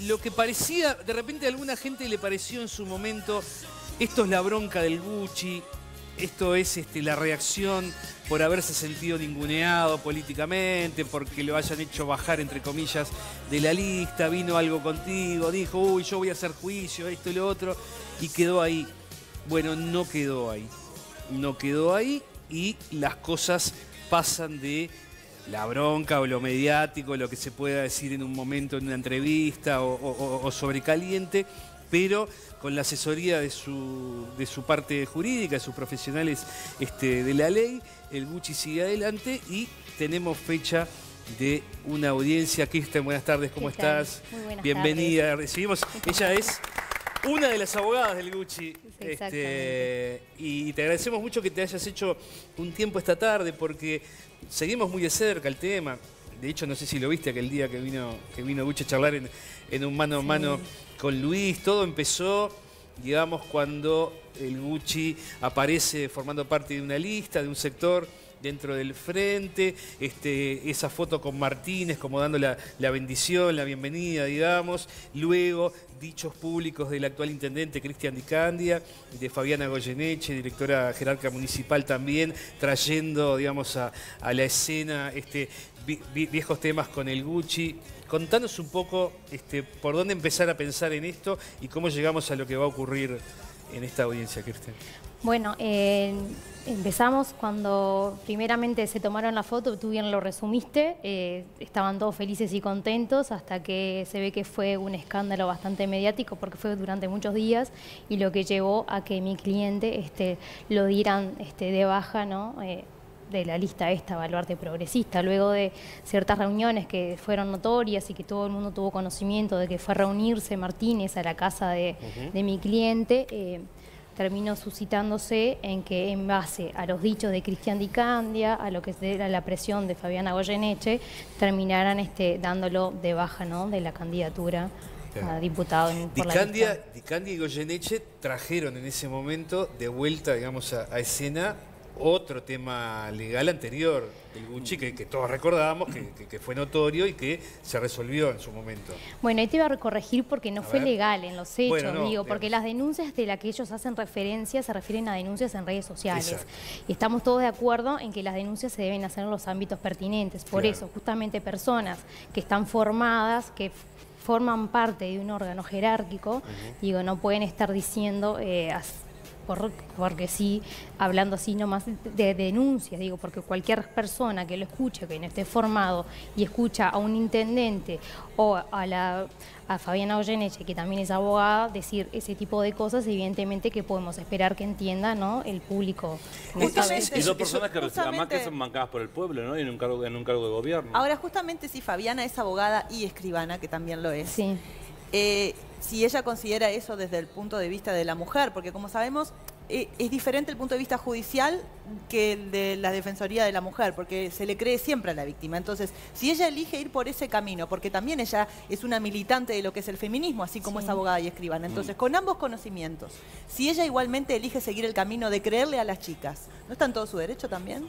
lo que parecía, de repente a alguna gente le pareció en su momento, esto es la bronca del Gucci, esto es la reacción por haberse sentido ninguneado políticamente, porque lo hayan hecho bajar, entre comillas, de la lista, vino algo contigo, dijo, uy, yo voy a hacer juicio, esto y lo otro, y quedó ahí. Bueno, no quedó ahí. No quedó ahí y las cosas pasan de la bronca o lo mediático, lo que se pueda decir en un momento en una entrevista o sobrecaliente, pero con la asesoría de su parte jurídica, de sus profesionales de la ley, el Gucci sigue adelante y tenemos fecha de una audiencia. Kirsten, buenas tardes, ¿cómo estás? Muy buenas Bienvenida. tardes. Recibimos, ella es una de las abogadas del Gucci. Y te agradecemos mucho que te hayas hecho un tiempo esta tarde porque seguimos muy de cerca el tema. De hecho, no sé si lo viste aquel día que vino Gucci a charlar en un mano a mano con Luis. Todo empezó, digamos, cuando el Gucci aparece formando parte de una lista, de un sector dentro del frente, esa foto con Martínez como dando la bendición, la bienvenida, digamos. Luego, dichos públicos del actual intendente Cristian Di Candia, de Fabiana Goyeneche, directora jerarca municipal también, trayendo, digamos, a la escena viejos temas con el Gucci. Contanos un poco por dónde empezar a pensar en esto y cómo llegamos a lo que va a ocurrir en esta audiencia, Kirsten. Bueno, empezamos cuando primeramente se tomaron la foto, tú bien lo resumiste, estaban todos felices y contentos hasta que se ve que fue un escándalo bastante mediático porque fue durante muchos días y lo que llevó a que mi cliente lo dieran de baja, ¿no? De la lista Baluarte Progresista, luego de ciertas reuniones que fueron notorias y que todo el mundo tuvo conocimiento de que fue a reunirse Martínez a la casa de mi cliente, terminó suscitándose en que en base a los dichos de Cristian Di Candia, a lo que era la presión de Fabiana Goyeneche, terminaran dándolo de baja, ¿no? De la candidatura a diputado por la lista. Di Candia y Goyeneche trajeron en ese momento de vuelta, digamos, a escena otro tema legal anterior del Gucci que todos recordábamos, que fue notorio y que se resolvió en su momento. Bueno, ahí te iba a corregir porque no fue legal en los hechos, bueno, no, digo, porque las denuncias de las que ellos hacen referencia se refieren a denuncias en redes sociales. Exacto. Y estamos todos de acuerdo en que las denuncias se deben hacer en los ámbitos pertinentes. Por eso, justamente personas que están formadas, que forman parte de un órgano jerárquico, digo, no pueden estar diciendo porque sí, hablando así nomás de denuncias, digo, porque cualquier persona que lo escuche, que no esté formado y escucha a un intendente o a Fabiana Goyeneche, que también es abogada, decir ese tipo de cosas, evidentemente que podemos esperar que entienda, ¿no? El público. Y dos personas que además que son bancadas por el pueblo, ¿no? Y en un cargo de gobierno. Ahora, justamente si Fabiana es abogada y escribana, que también lo es, sí. Si ella considera eso desde el punto de vista de la mujer, porque como sabemos es diferente el punto de vista judicial que el de la Defensoría de la Mujer, porque se le cree siempre a la víctima. Entonces, si ella elige ir por ese camino, porque también ella es una militante de lo que es el feminismo, así como es abogada y escribana, entonces con ambos conocimientos, si ella igualmente elige seguir el camino de creerle a las chicas, ¿no está en todo su derecho también?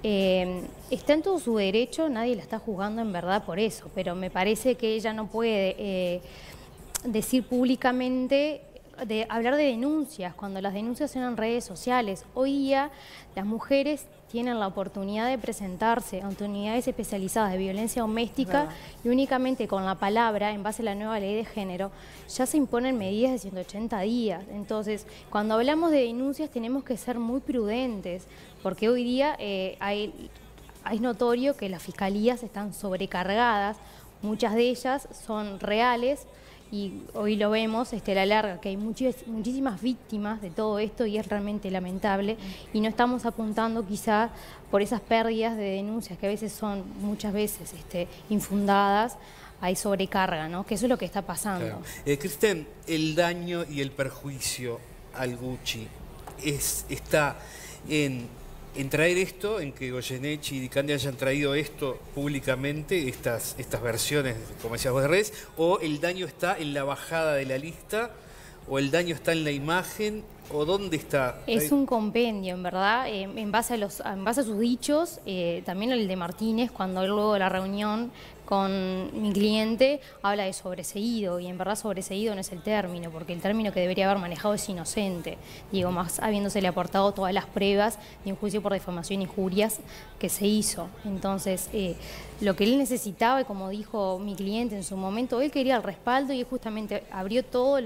Está en todo su derecho, nadie la está juzgando en verdad por eso, pero me parece que ella no puede decir públicamente, hablar de denuncias, cuando las denuncias son en redes sociales. Hoy día las mujeres tienen la oportunidad de presentarse ante unidades especializadas de violencia doméstica y únicamente con la palabra, en base a la nueva ley de género, ya se imponen medidas de 180 días. Entonces, cuando hablamos de denuncias tenemos que ser muy prudentes, porque hoy día es notorio que las fiscalías están sobrecargadas, muchas de ellas son reales, y hoy lo vemos a la larga, que hay muchísimas víctimas de todo esto y es realmente lamentable y no estamos apuntando quizá por esas pérdidas de denuncias que a veces son muchas veces infundadas, hay sobrecarga, ¿no? Que eso es lo que está pasando. Claro. Kirsten, el daño y el perjuicio al Gucci está en traer esto, en que Goyeneche y Di Candia hayan traído esto públicamente, estas versiones, como decías vos, de redes, o el daño está en la bajada de la lista, o el daño está en la imagen, ¿O dónde está? Es un compendio, en verdad, en base a sus dichos, también el de Martínez, cuando él luego de la reunión con mi cliente habla de sobreseído, y en verdad sobreseído no es el término, porque el término que debería haber manejado es inocente, digo, más habiéndosele aportado todas las pruebas de un juicio por difamación e injurias que se hizo. Entonces, lo que él necesitaba, y como dijo mi cliente en su momento, él quería el respaldo, y él justamente abrió todas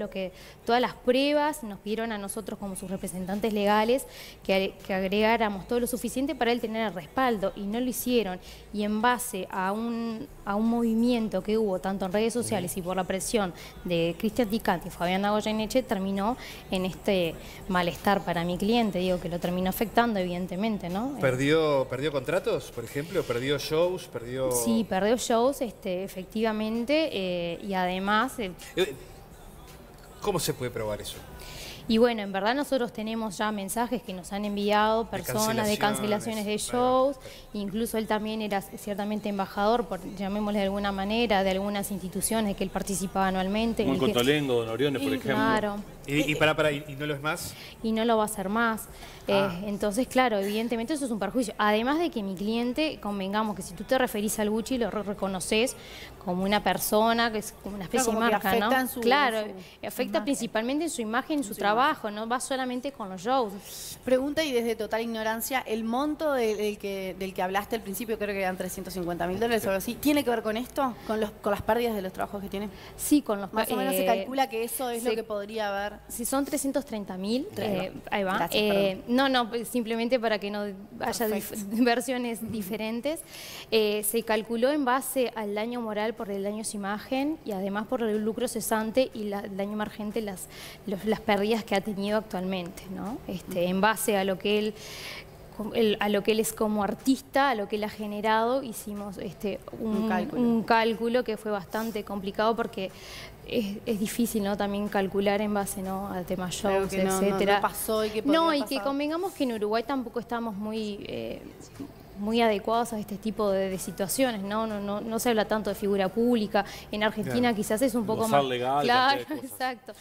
las pruebas, nos pidieron a nosotros como sus representantes legales que agregáramos todo lo suficiente para él tener el respaldo, y no lo hicieron. Y en base a un movimiento que hubo tanto en redes sociales y por la presión de Cristian Dicanti y Fabiana Goyeneche, terminó en este malestar para mi cliente, digo, que lo terminó afectando evidentemente, ¿no? ¿Perdió contratos, por ejemplo? ¿Perdió shows? Sí, perdió shows, efectivamente, y además... ¿Cómo se puede probar eso? Y bueno, en verdad nosotros tenemos ya mensajes que nos han enviado personas de cancelaciones de shows, incluso él también era ciertamente embajador, llamémosle de alguna manera, de algunas instituciones que él participaba anualmente. Como el Contolengo, Don Oriones, por ejemplo. Claro. ¿Y no lo es más? Y no lo va a hacer más. Entonces, claro, evidentemente eso es un perjuicio. Además de que mi cliente, convengamos que si tú te referís al Gucci, lo reconoces como una persona, que es como una especie de marca, ¿no? Afecta principalmente en su imagen, en su trabajo, no va solamente con los shows. Pregunta, y desde total ignorancia, ¿el monto del que hablaste al principio, creo que eran $350.000 o algo así, tiene que ver con esto? ¿Con las pérdidas de los trabajos que tiene? Sí, con los... Más o menos se calcula que eso es lo que podría haber... Si son 330.000, ahí va. Gracias, no, simplemente para que no haya versiones diferentes. Se calculó en base al daño moral por el daño a su imagen, y además por el lucro cesante y el daño emergente, las pérdidas que ha tenido actualmente, ¿no? En base a lo que él es como artista, a lo que él ha generado, hicimos un cálculo que fue bastante complicado, porque es difícil, ¿no? También calcular en base, ¿no?, al tema shows, etcétera. No pasó y que que convengamos que en Uruguay tampoco estamos muy adecuados a este tipo de situaciones, no se habla tanto de figura pública. En Argentina quizás es un poco más legal, claro, exacto.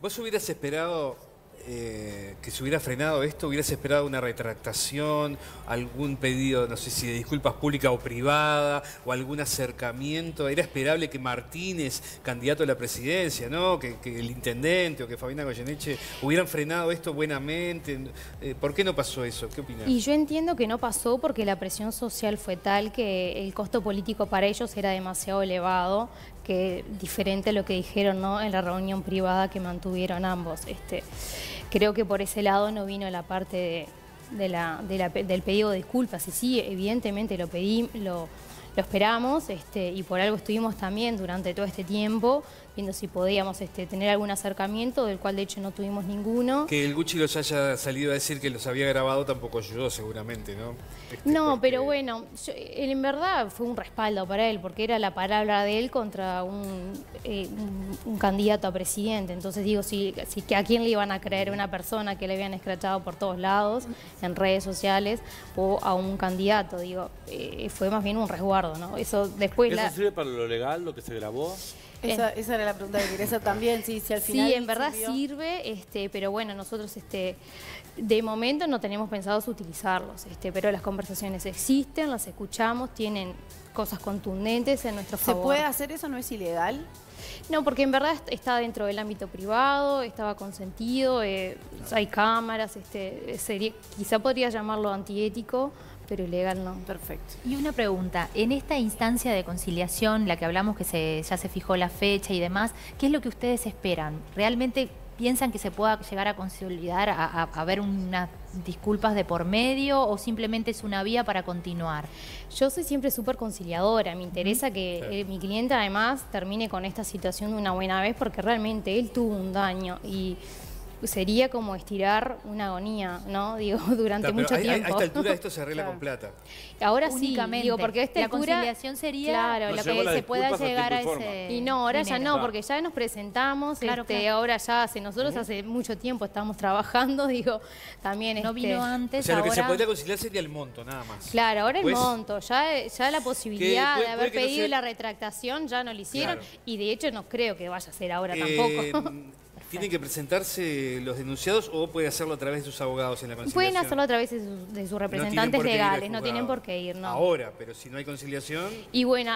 ¿Vos hubieras esperado que se hubiera frenado esto? ¿Hubieras esperado una retractación, algún pedido, no sé si de disculpas pública o privada, o algún acercamiento? ¿Era esperable que Martínez, candidato a la presidencia, ¿no?, que el intendente o que Fabiana Goyeneche hubieran frenado esto buenamente? ¿Por qué no pasó eso? ¿Qué opinás? Y yo entiendo que no pasó porque la presión social fue tal que el costo político para ellos era demasiado elevado, que diferente a lo que dijeron, ¿no?, en la reunión privada que mantuvieron ambos. Creo que por ese lado no vino la parte del pedido de disculpas. Y sí, evidentemente lo esperamos, y por algo estuvimos también durante todo este tiempo viendo si podíamos tener algún acercamiento, del cual de hecho no tuvimos ninguno. Que el Gucci los haya salido a decir que los había grabado tampoco ayudó seguramente, ¿no? No, pero bueno, en verdad fue un respaldo para él, porque era la palabra de él contra un candidato a presidente. Entonces digo, que a quién le iban a creer, una persona que le habían escrachado por todos lados, en redes sociales, o a un candidato, digo, fue más bien un resguardo, ¿no? Eso después... ¿Eso sirve para lo legal, lo que se grabó? Esa era la pregunta que quería hacer también, si al final... Sí, en verdad sirve, pero bueno, nosotros de momento no tenemos pensados utilizarlos, pero las conversaciones existen, las escuchamos, tienen cosas contundentes en nuestro favor. ¿Se puede hacer eso? ¿No es ilegal? No, porque en verdad está dentro del ámbito privado, estaba consentido, hay cámaras, quizá podría llamarlo antiético, pero ilegal no. Perfecto. Y una pregunta, en esta instancia de conciliación, la que hablamos que ya se fijó la fecha y demás, ¿qué es lo que ustedes esperan? ¿Realmente piensan que se pueda llegar a consolidar, a ver unas disculpas de por medio, o simplemente es una vía para continuar? Yo soy siempre súper conciliadora, me interesa que mi cliente además termine con esta situación de una buena vez, porque realmente él tuvo un daño y sería como estirar una agonía, ¿no? Digo, durante mucho tiempo. A esta altura esto se arregla con plata. Ahora únicamente. Sí, digo, porque a esta la altura... conciliación sería... Claro, No lo que se pueda llegar a ese... Y no, ahora ya dinero. no, porque ya nos presentamos, Claro. ahora ya nosotros hace mucho tiempo estamos trabajando, digo, también... No vino antes, O sea, lo que se ahora... podría conciliar sería el monto, nada más. Claro, ahora el Pues, monto, ya la posibilidad de haber puede que no pedido sea- la retractación ya no lo hicieron, Claro. y de hecho no creo que vaya a ser ahora tampoco. ¿Tienen que presentarse los denunciados o puede hacerlo a través de sus abogados en la conciliación? Pueden hacerlo a través de sus representantes legales, no tienen por qué ir, ¿no? Ahora, pero si no hay conciliación... Y bueno,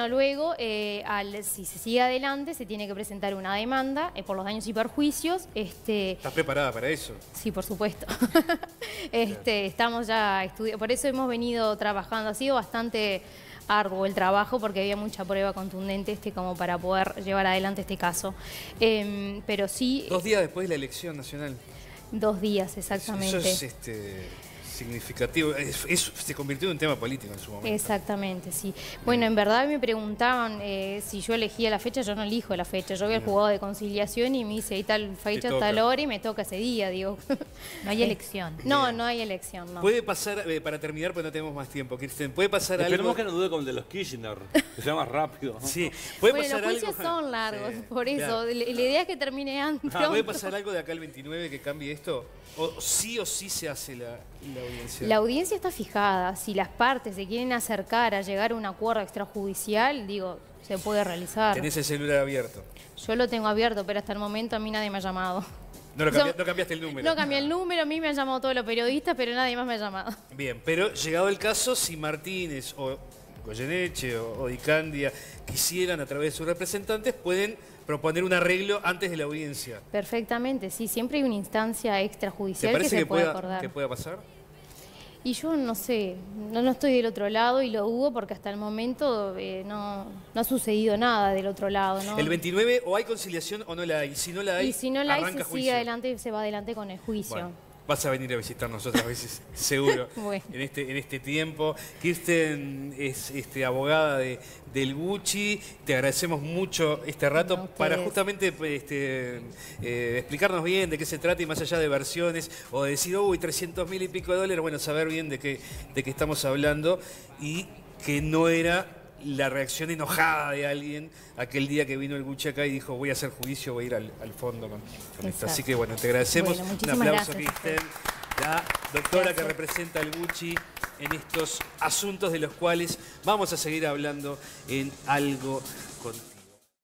luego, si se sigue adelante, se tiene que presentar una demanda por los daños y perjuicios. ¿Estás preparada para eso? Sí, por supuesto. Estamos ya estudiando, por eso hemos venido trabajando. Ha sido bastante arduo el trabajo porque había mucha prueba contundente como para poder llevar adelante este caso. Pero sí... 2 días después de la elección nacional. 2 días, exactamente. Eso es significativo. Se convirtió en un tema político en su momento. Exactamente, sí. Bueno, en verdad me preguntaban si yo elegía la fecha. Yo no elijo la fecha. Yo había jugado de conciliación y me hice tal fecha, tal hora y me toca ese día, digo. No hay elección. No, no hay elección, no. Puede pasar, para terminar, porque no tenemos más tiempo, Kirsten, puede pasar algo... Esperemos que no dude como el de los Kirchner, que sea más rápido. Sí, puede pasar los juicios algo... son largos, Sí, por eso. claro. La idea es que termine antes. ¿Puede pasar algo de acá al 29 que cambie esto? ¿O sí se hace la audiencia? La audiencia está fijada. Si las partes se quieren acercar a llegar a un acuerdo extrajudicial, digo, se puede realizar. ¿Tenés el celular abierto? Yo lo tengo abierto, pero hasta el momento a mí nadie me ha llamado. No cambiaste el número. No cambié el número, a mí me han llamado todos los periodistas, pero nadie más me ha llamado. Bien, pero llegado el caso, si Martínez o Goyeneche o Di Candia quisieran a través de sus representantes, pueden proponer un arreglo antes de la audiencia. Perfectamente, sí, siempre hay una instancia extrajudicial ¿Te que parece se puede acordar. que pueda pasar? Y yo no sé, no estoy del otro lado y lo dudo porque hasta el momento no ha sucedido nada del otro lado, ¿no? El 29 o hay conciliación o no la hay. Si no la hay, y si no la hay, arranca se juicio. sigue adelante y se va adelante con el juicio. Bueno, vas a venir a visitarnos otras veces, seguro, Bueno. en este tiempo. Kirsten es abogada del Gucci. Te agradecemos mucho este rato para justamente explicarnos bien de qué se trata y más allá de versiones o de decir, uy, 300.000 y pico de dólares, bueno, saber bien de qué estamos hablando y que no era la reacción enojada de alguien aquel día que vino el Gucci acá y dijo voy a hacer juicio, voy a ir al fondo con esto. Así que bueno, te agradecemos. Bueno, un aplauso, gracias, Kirsten, la doctora que representa al Gucci en estos asuntos de los cuales vamos a seguir hablando en Algo con